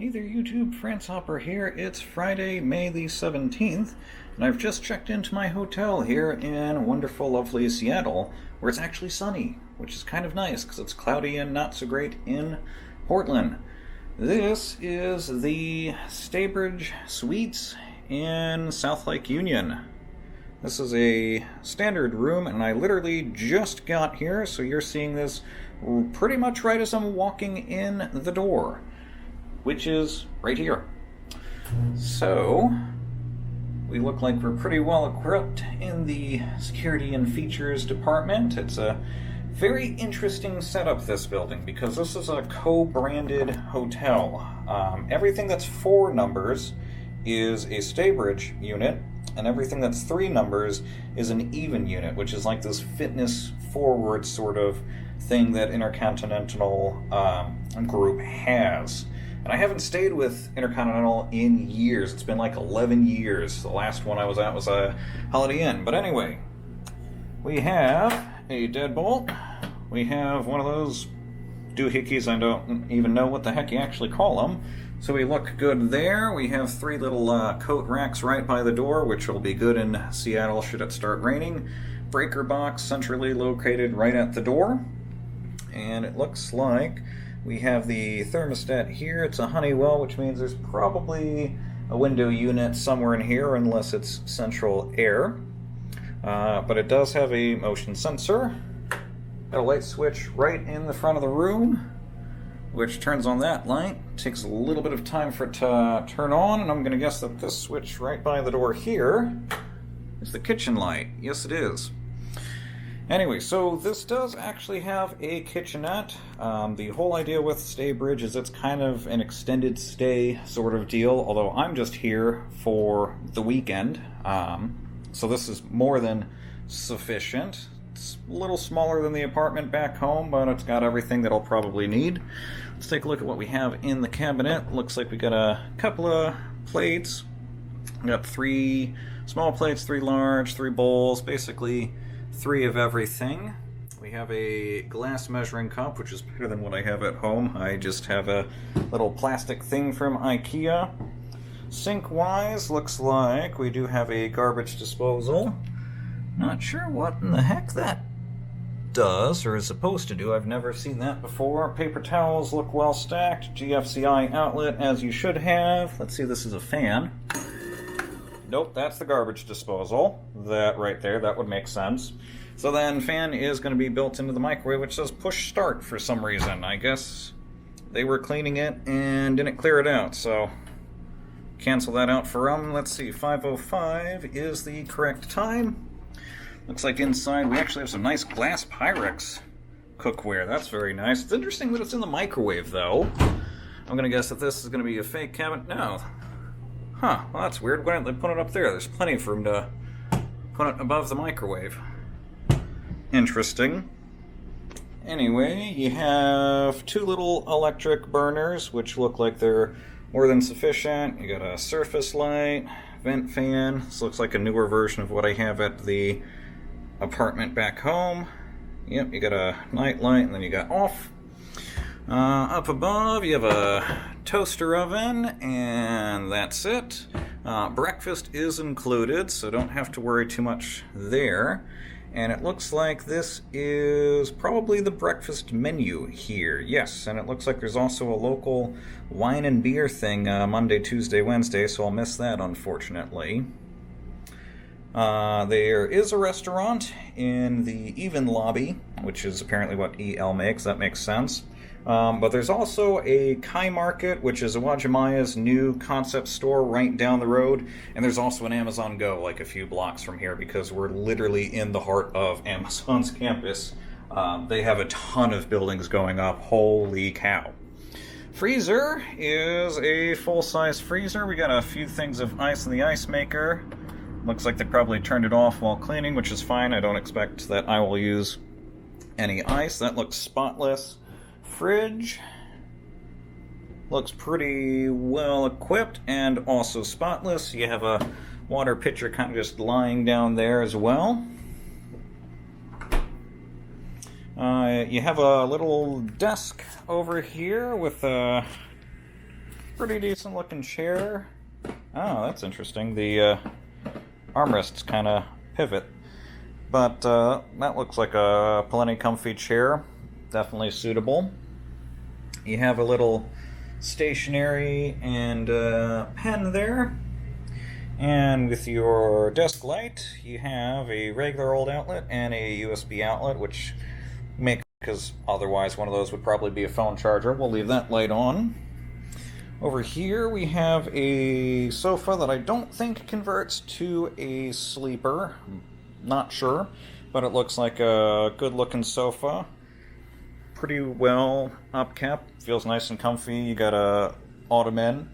Hey there YouTube, France Hopper here. It's Friday, May the 17th, and I've just checked into my hotel here in wonderful, lovely Seattle, where it's actually sunny, which is kind of nice because it's cloudy and not so great in Portland. This is the Staybridge Suites in South Lake Union. This is a standard room, and I literally just got here, so you're seeing this pretty much right as I'm walking in the door, which is right here. So, we look like we're pretty well equipped in the security and features department. It's a very interesting setup, this building, because this is a co-branded hotel. Everything that's 4 numbers is a Staybridge unit, and everything that's 3 numbers is an even unit, which is like this fitness forward sort of thing that Intercontinental Group has. And I haven't stayed with Intercontinental in years. It's been like 11 years. The last one I was at was a Holiday Inn. But anyway, we have a deadbolt. We have one of those doohickeys. I don't even know what the heck you actually call them. So we look good there. We have 3 little coat racks right by the door, which will be good in Seattle should it start raining. Breaker box centrally located right at the door. And it looks like we have the thermostat here. It's a Honeywell, which means there's probably a window unit somewhere in here, unless it's central air. But it does have a motion sensor. Got a light switch right in the front of the room, which turns on that light. Takes a little bit of time for it to turn on, and I'm going to guess that this switch right by the door here is the kitchen light. Yes, it is. Anyway, so this does actually have a kitchenette. The whole idea with Staybridge is it's kind of an extended stay sort of deal, although I'm just here for the weekend. So this is more than sufficient. It's a little smaller than the apartment back home, but it's got everything that I'll probably need. Let's take a look at what we have in the cabinet. Looks like we got a couple of plates. We got 3 small plates, 3 large, 3 bowls, basically 3 of everything. We have a glass measuring cup, which is better than what I have at home. I just have a little plastic thing from IKEA. Sink-wise, looks like we do have a garbage disposal. Not sure what in the heck that does or is supposed to do. I've never seen that before. Paper towels look well stacked. GFCI outlet, as you should have. Let's see, this is a fan. Nope, that's the garbage disposal. That right there, that would make sense. So then fan is going to be built into the microwave, which says push start for some reason. I guess they were cleaning it and didn't clear it out, so cancel that out for them. Let's see, 5:05 is the correct time. Looks like inside we actually have some nice glass Pyrex cookware. That's very nice. It's interesting that it's in the microwave, though. I'm going to guess that this is going to be a fake cabinet. No. Huh, well that's weird. Why don't they put it up there? There's plenty of room to put it above the microwave. Interesting. Anyway, you have 2 little electric burners, which look like they're more than sufficient. You got a surface light, vent fan. This looks like a newer version of what I have at the apartment back home. Yep, you got a night light, and then you got off. Up above, you have a toaster oven, and that's it. Breakfast is included, so don't have to worry too much there. And it looks like this is probably the breakfast menu here. Yes, and it looks like there's also a local wine and beer thing Monday, Tuesday, Wednesday, so I'll miss that, unfortunately. There is a restaurant in the Even lobby, which is apparently what EL makes. That makes sense. But there's also a Kai Market, which is Awajamaya's new concept store right down the road. And there's also an Amazon Go, like a few blocks from here, because we're literally in the heart of Amazon's campus. They have a ton of buildings going up. Holy cow. Freezer is a full-size freezer. We got a few things of ice in the ice maker. Looks like they probably turned it off while cleaning, which is fine. I don't expect that I will use any ice. That looks spotless. Fridge looks pretty well equipped and also spotless. You have a water pitcher kind of just lying down there as well. You have a little desk over here with a pretty decent looking chair. Oh, that's interesting. The armrests kind of pivot. But that looks like a plenty comfy chair. Definitely suitable. You have a little stationery and pen there. And with your desk light, you have a regular old outlet and a USB outlet, which because otherwise one of those would probably be a phone charger. We'll leave that light on. Over here we have a sofa that I don't think converts to a sleeper. Not sure, but it looks like a good looking sofa. Pretty well upkept, feels nice and comfy. You got a ottoman.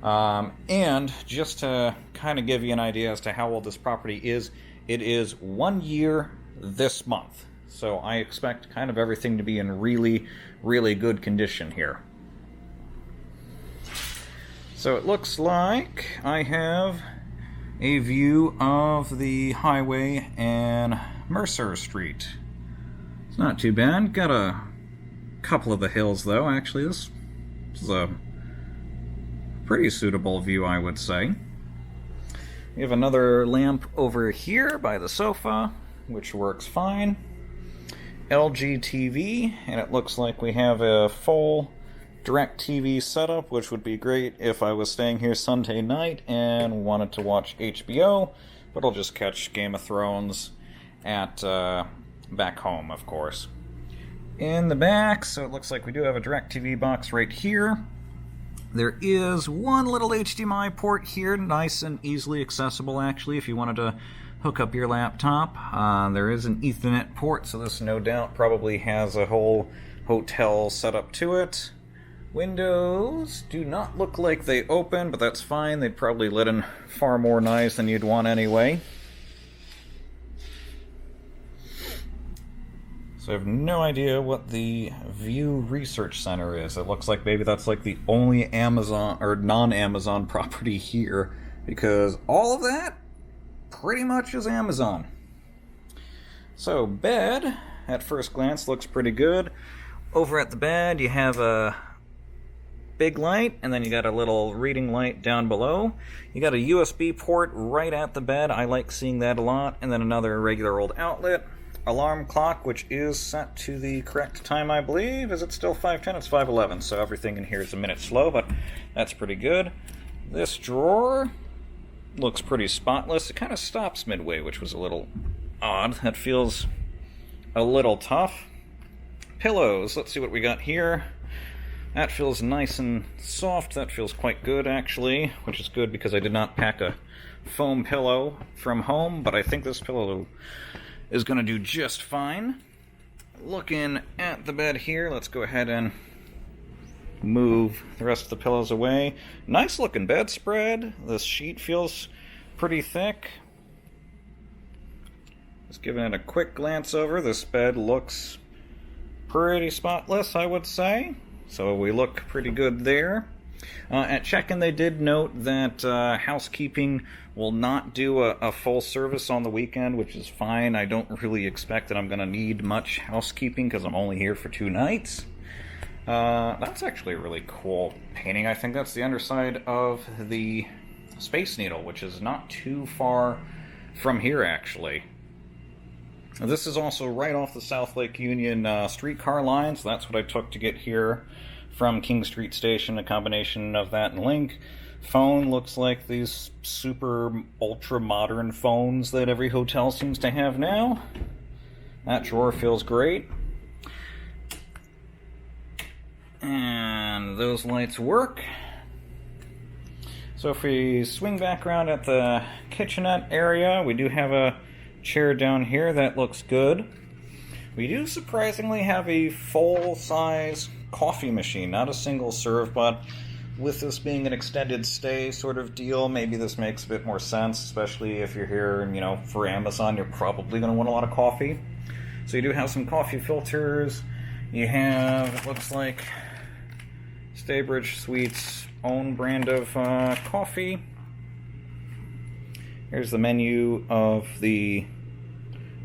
And just to kind of give you an idea as to how old this property is, it is 1 year this month. So I expect kind of everything to be in really, really good condition here. So it looks like I have a view of the highway and Mercer Street. It's not too bad. Got a couple of the hills though. Actually, this is a pretty suitable view, I would say. We have another lamp over here by the sofa, which works fine. LG TV, and it looks like we have a full DirecTV setup, which would be great if I was staying here Sunday night and wanted to watch HBO, but I'll just catch Game of Thrones at back home, of course. In the back, so it looks like we do have a DirecTV box right here. There is one little HDMI port here, nice and easily accessible actually if you wanted to hook up your laptop. There is an Ethernet port, so this no doubt probably has a whole hotel setup to it. Windows do not look like they open, but that's fine. They'd probably let in far more noise than you'd want anyway. So I have no idea what the View Research Center is. It looks like maybe that's like the only Amazon or non-Amazon property here, because all of that pretty much is Amazon. So bed, at first glance, looks pretty good. Over at the bed, you have a big light, and then you got a little reading light down below. You got a USB port right at the bed. I like seeing that a lot. And then another regular old outlet. Alarm clock, which is set to the correct time, I believe. Is it still 5:10? It's 5:11, so everything in here is a minute slow, but that's pretty good. This drawer looks pretty spotless. It kind of stops midway, which was a little odd. That feels a little tough. Pillows, let's see what we got here. That feels nice and soft. That feels quite good, actually, which is good because I did not pack a foam pillow from home, but I think this pillow is going to do just fine. Looking at the bed here, let's go ahead and move the rest of the pillows away. Nice looking bedspread. This sheet feels pretty thick. Just giving it a quick glance over, this bed looks pretty spotless, I would say. So we look pretty good there. At check-in, they did note that housekeeping will not do a full service on the weekend, which is fine. I don't really expect that I'm going to need much housekeeping because I'm only here for 2 nights. That's actually a really cool painting. I think that's the underside of the Space Needle, which is not too far from here, actually. This is also right off the South Lake Union streetcar line, so that's what I took to get here from King Street Station, a combination of that and Link. Phone looks like these super ultra modern phones that every hotel seems to have now. That drawer feels great. And those lights work. So if we swing back around at the kitchenette area, we do have a chair down here that looks good. We do surprisingly have a full-size coffee machine, not a single serve, but with this being an extended stay sort of deal, maybe this makes a bit more sense, especially if you're here and, you know, for Amazon, you're probably going to want a lot of coffee. So you do have some coffee filters. You have, it looks like, Staybridge Sweet's own brand of coffee. Here's the menu of the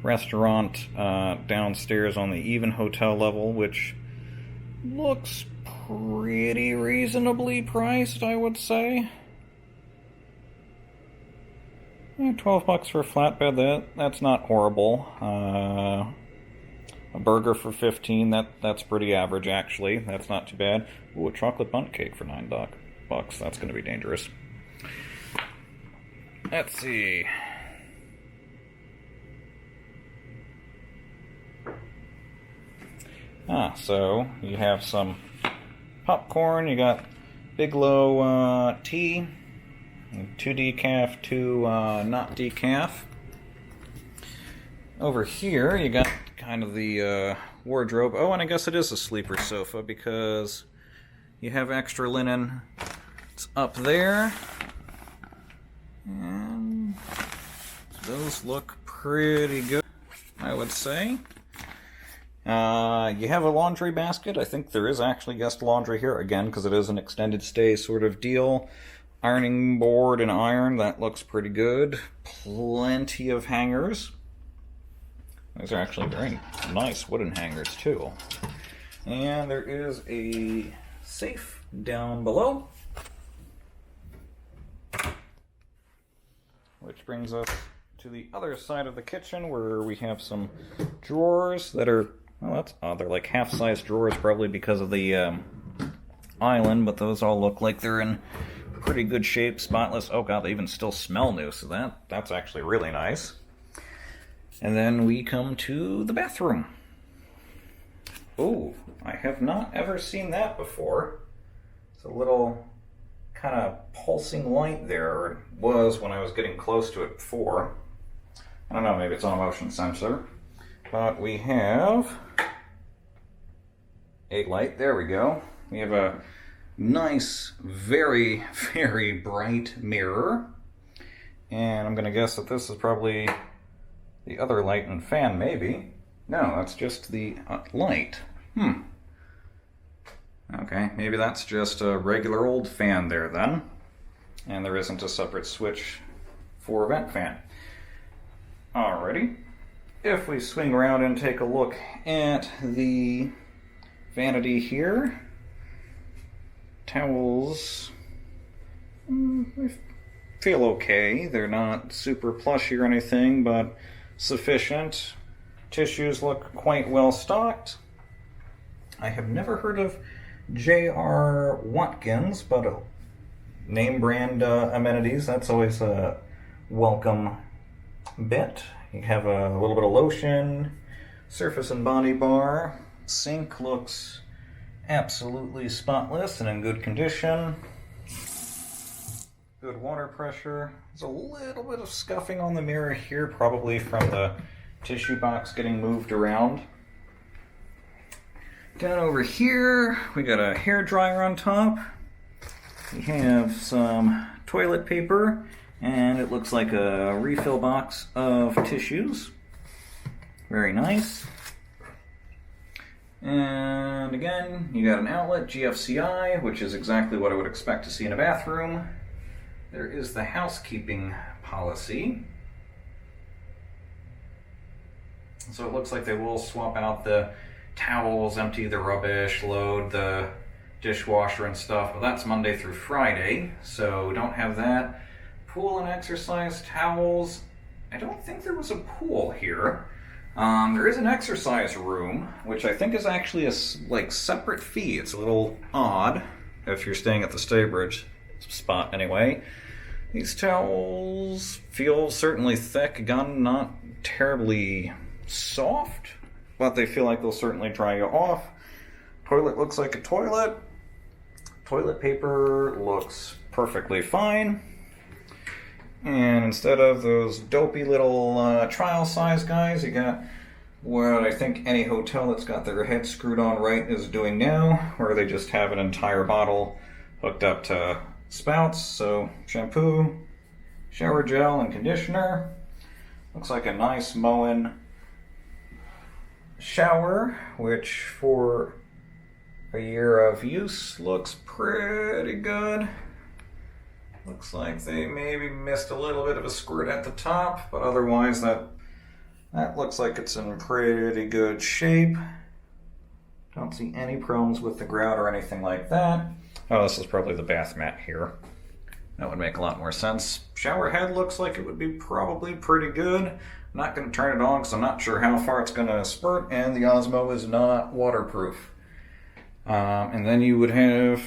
restaurant downstairs on the Even Hotel level, which looks pretty reasonably priced, I would say. Yeah, $12 for a flatbed, that's not horrible. A burger for $15, that's pretty average actually. That's not too bad. Ooh, a chocolate bundt cake for $9. That's going to be dangerous. Let's see. So you have some popcorn, you got Bigelow tea, 2 decaf, 2 not decaf. Over here you got kind of the wardrobe. Oh, and I guess it is a sleeper sofa because you have extra linen. It's up there. And those look pretty good, I would say. You have a laundry basket. I think there is actually guest laundry here, again, because it is an extended stay sort of deal. Ironing board and iron, that looks pretty good. Plenty of hangers. These are actually very nice wooden hangers, too. And there is a safe down below. Which brings us to the other side of the kitchen where we have some drawers that are, well, that's odd. They're like half-size drawers probably because of the island, but those all look like they're in pretty good shape, spotless. Oh god, they even still smell new, so that's actually really nice. And then we come to the bathroom. Oh, I have not ever seen that before. It's a little kind of pulsing light there, or it was when I was getting close to it before. I don't know, maybe it's on a motion sensor. But we have a light, there we go. We have a nice, very, very bright mirror. And I'm gonna guess that this is probably the other light and fan, maybe. No, that's just the light. Okay, maybe that's just a regular old fan there then. And there isn't a separate switch for a vent fan. Alrighty. If we swing around and take a look at the vanity here, towels feel okay. They're not super plushy or anything, but sufficient. Tissues look quite well stocked. I have never heard of J.R. Watkins, but name brand amenities, that's always a welcome bit. You have a little bit of lotion, surface and body bar. Sink looks absolutely spotless and in good condition. Good water pressure. There's a little bit of scuffing on the mirror here, probably from the tissue box getting moved around. Down over here, we got a hair dryer on top. We have some toilet paper, and it looks like a refill box of tissues. Very nice. And again, you got an outlet, GFCI, which is exactly what I would expect to see in a bathroom. There is the housekeeping policy. So it looks like they will swap out the towels, empty the rubbish, load the dishwasher and stuff, but that's Monday through Friday, so don't have that. Pool and exercise towels. I don't think there was a pool here. There is an exercise room, which I think is actually a separate fee. It's a little odd if you're staying at the Staybridge spot anyway. These towels feel certainly thick, again, not terribly soft, but they feel like they'll certainly dry you off. Toilet looks like a toilet. Toilet paper looks perfectly fine. And instead of those dopey little trial size guys, you got what I think any hotel that's got their head screwed on right is doing now, where they just have an entire bottle hooked up to spouts. So shampoo, shower gel, and conditioner. Looks like a nice Moen shower, which for a year of use looks pretty good. Looks like they maybe missed a little bit of a squirt at the top, but otherwise that looks like it's in pretty good shape. Don't see any problems with the grout or anything like that. Oh, this is probably the bath mat here. That would make a lot more sense. Shower head looks like it would be probably pretty good. I'm not going to turn it on because I'm not sure how far it's going to spurt, and the Osmo is not waterproof. And then you would have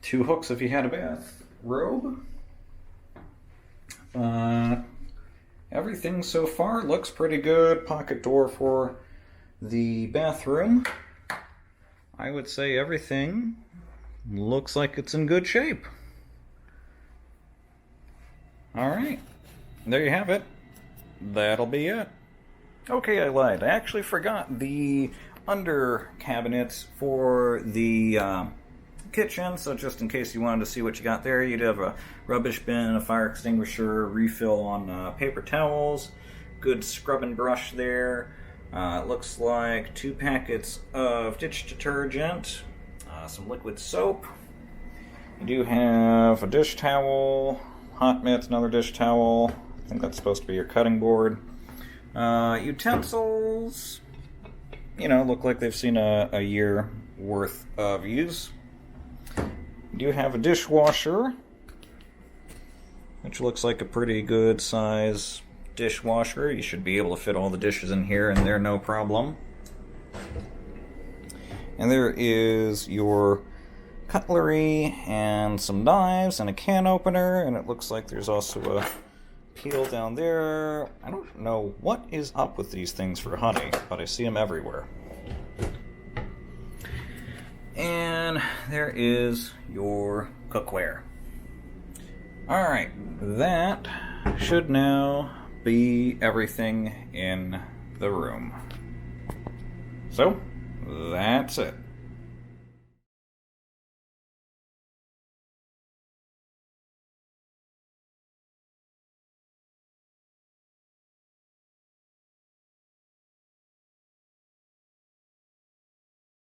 2 hooks if you had a bath robe. Everything so far looks pretty good. Pocket door for the bathroom. I would say everything looks like it's in good shape. Alright, there you have it. That'll be it. Okay, I lied. I actually forgot the under cabinets for the kitchen, so just in case you wanted to see what you got there, you'd have a rubbish bin, a fire extinguisher, refill on paper towels, good scrub and brush there. It looks like 2 packets of dish detergent, some liquid soap. You do have a dish towel, hot mitts, another dish towel. I think that's supposed to be your cutting board. Utensils, look like they've seen a year worth of use. You do have a dishwasher, which looks like a pretty good size dishwasher. You should be able to fit all the dishes in here and there, no problem. And there is your cutlery and some knives and a can opener, and it looks like there's also a peel down there. I don't know what is up with these things for honey, but I see them everywhere. And there is your cookware. Alright, that should now be everything in the room. So, that's it.